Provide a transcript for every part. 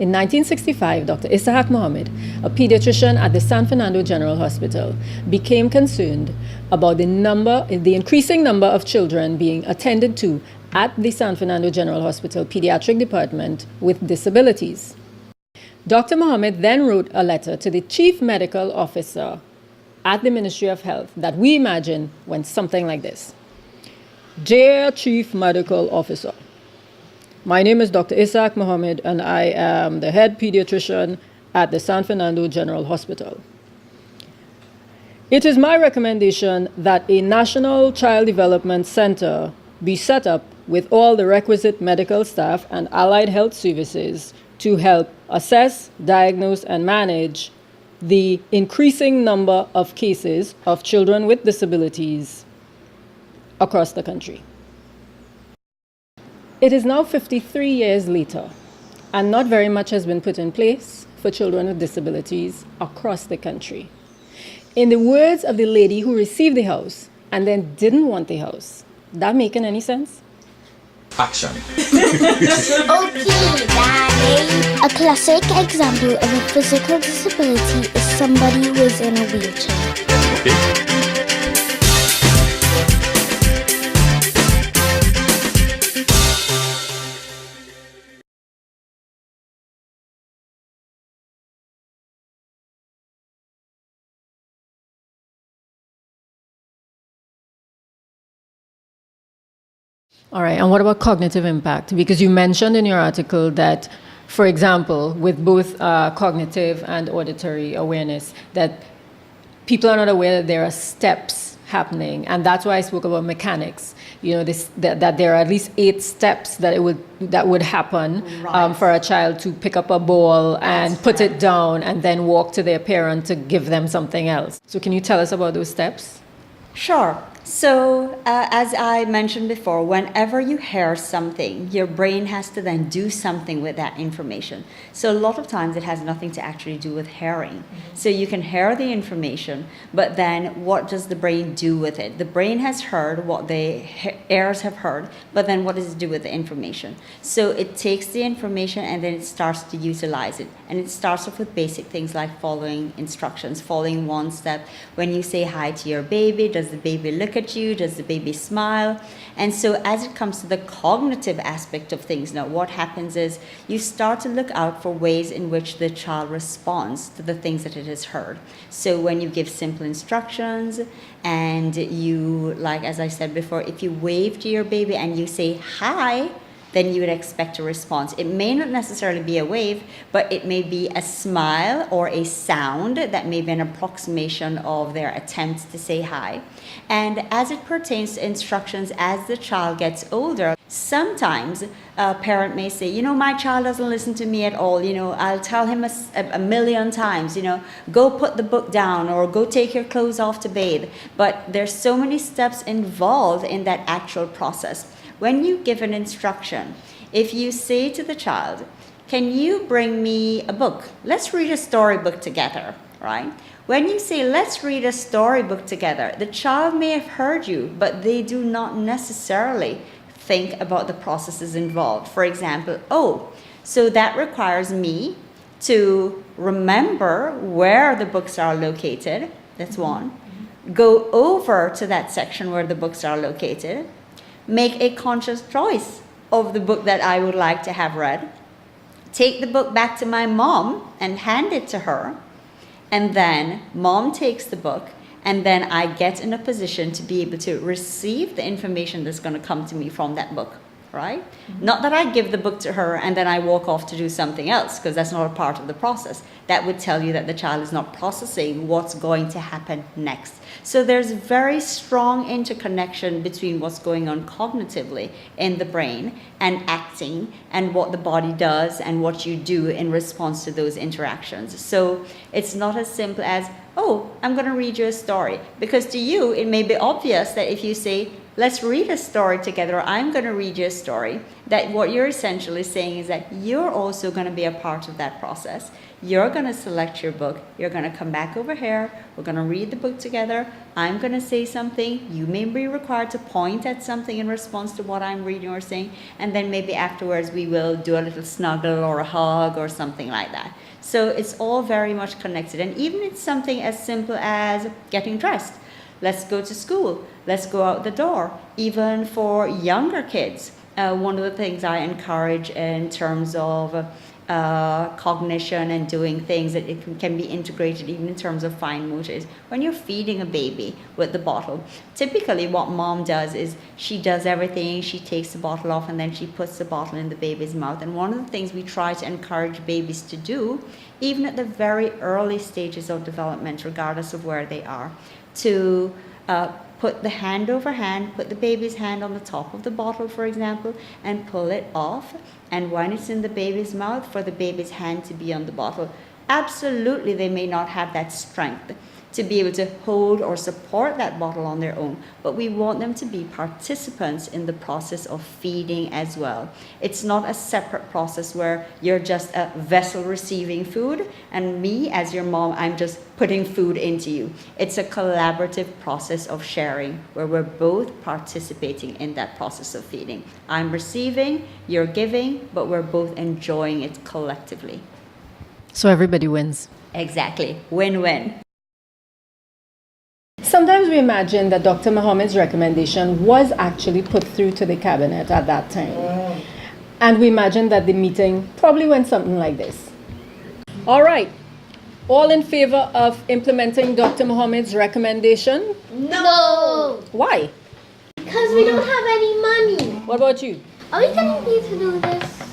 In 1965, Dr. Ishaq Mohammed, a pediatrician at the San Fernando General Hospital, became concerned about the increasing number of children being attended to at the San Fernando General Hospital Pediatric Department with disabilities. Dr. Mohammed then wrote a letter to the Chief Medical Officer at the Ministry of Health that we imagine went something like this. Dear Chief Medical Officer, my name is Dr. Ishaq Mohammed and I am the head pediatrician at the San Fernando General Hospital. It is my recommendation that a National Child Development Center be set up with all the requisite medical staff and allied health services to help assess, diagnose, and manage the increasing number of cases of children with disabilities across the country. It is now 53 years later, and not very much has been put in place for children with disabilities across the country. In the words of the lady who received the house and then didn't want the house, that making any sense? Action. Okay, Daddy. A classic example of a physical disability is somebody who is in a wheelchair. Okay. All right, and what about cognitive impact? Because you mentioned in your article that, for example, with both cognitive and auditory awareness, that people are not aware that there are steps happening, and that's why I spoke about mechanics. You know, that there are at least 8 steps that would happen for a child to pick up a ball and put it down and then walk to their parent to give them something else. So can you tell us about those steps? Sure. So as I mentioned before, whenever you hear something, your brain has to then do something with that information. So a lot of times it has nothing to actually do with hearing. So you can hear the information, but then what does the brain do with it? The brain has heard what the ears have heard, but then what does it do with the information? So it takes the information and then it starts to utilize it. And it starts off with basic things like following instructions, following one step. When you say hi to your baby, does the baby look at you? Does the baby smile? And so as it comes to the cognitive aspect of things, now what happens is you start to look out for ways in which the child responds to the things that it has heard. So when you give simple instructions and you, like as I said before, if you wave to your baby and you say hi, then you would expect a response. It may not necessarily be a wave, but it may be a smile or a sound that may be an approximation of their attempts to say hi. And as it pertains to instructions, as the child gets older, sometimes a parent may say, you know, my child doesn't listen to me at all. You know, I'll tell him a million times, you know, go put the book down or go take your clothes off to bathe. But there's so many steps involved in that actual process. When you give an instruction, if you say to the child, can you bring me a book? Let's read a storybook together, right? When you say, let's read a storybook together, the child may have heard you, but they do not necessarily think about the processes involved. For example, oh, so that requires me to remember where the books are located. That's one. Go over to that section where the books are located. Make a conscious choice of the book that I would like to have read. Take the book back to my mom and hand it to her. And then mom takes the book, and then I get in a position to be able to receive the information that's going to come to me from that book, right? Not that I give the book to her and then I walk off to do something else, because that's not a part of the process. That would tell you that the child is not processing what's going to happen next. So there's very strong interconnection between what's going on cognitively in the brain and acting and what the body does and what you do in response to those interactions. So it's not as simple as, oh, I'm going to read you a story. Because to you, it may be obvious that if you say, let's read a story together. I'm going to read you a story. That what you're essentially saying is that you're also going to be a part of that process. You're going to select your book. You're going to come back over here. We're going to read the book together. I'm going to say something. You may be required to point at something in response to what I'm reading or saying. And then maybe afterwards we will do a little snuggle or a hug or something like that. So it's all very much connected. And even it's something as simple as getting dressed. Let's go to school. Let's go out the door. Even for younger kids, one of the things I encourage in terms of cognition and doing things that it can be integrated even in terms of fine motor is when you're feeding a baby with the bottle. Typically what mom does is she does everything, she takes the bottle off and then she puts the bottle in the baby's mouth. And one of the things we try to encourage babies to do, even at the very early stages of development, regardless of where they are, to put the hand over hand, put the baby's hand on the top of the bottle, for example, and pull it off. And when it's in the baby's mouth, for the baby's hand to be on the bottle. Absolutely, they may not have that strength to be able to hold or support that bottle on their own, but we want them to be participants in the process of feeding as well. It's not a separate process where you're just a vessel receiving food and me as your mom, I'm just putting food into you. It's a collaborative process of sharing where we're both participating in that process of feeding. I'm receiving, you're giving, but we're both enjoying it collectively. So everybody wins. Exactly, win-win. Sometimes we imagine that Dr. Mohammed's recommendation was actually put through to the cabinet at that time. And we imagine that the meeting probably went something like this. All right, all in favor of implementing Dr. Mohammed's recommendation? No! Why? Because we don't have any money. What about you? Are we getting paid to do this?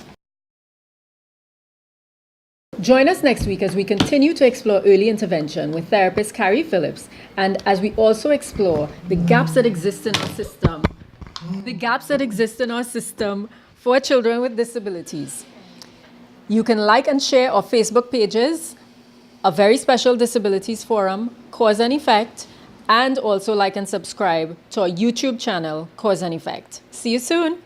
Join us next week as we continue to explore early intervention with therapist Carey Phillipps, and as we also explore the gaps that exist in our system, for children with disabilities. You can like and share our Facebook pages, a very special disabilities forum, Cause and Effect, and also like and subscribe to our YouTube channel, Cause and Effect. See you soon.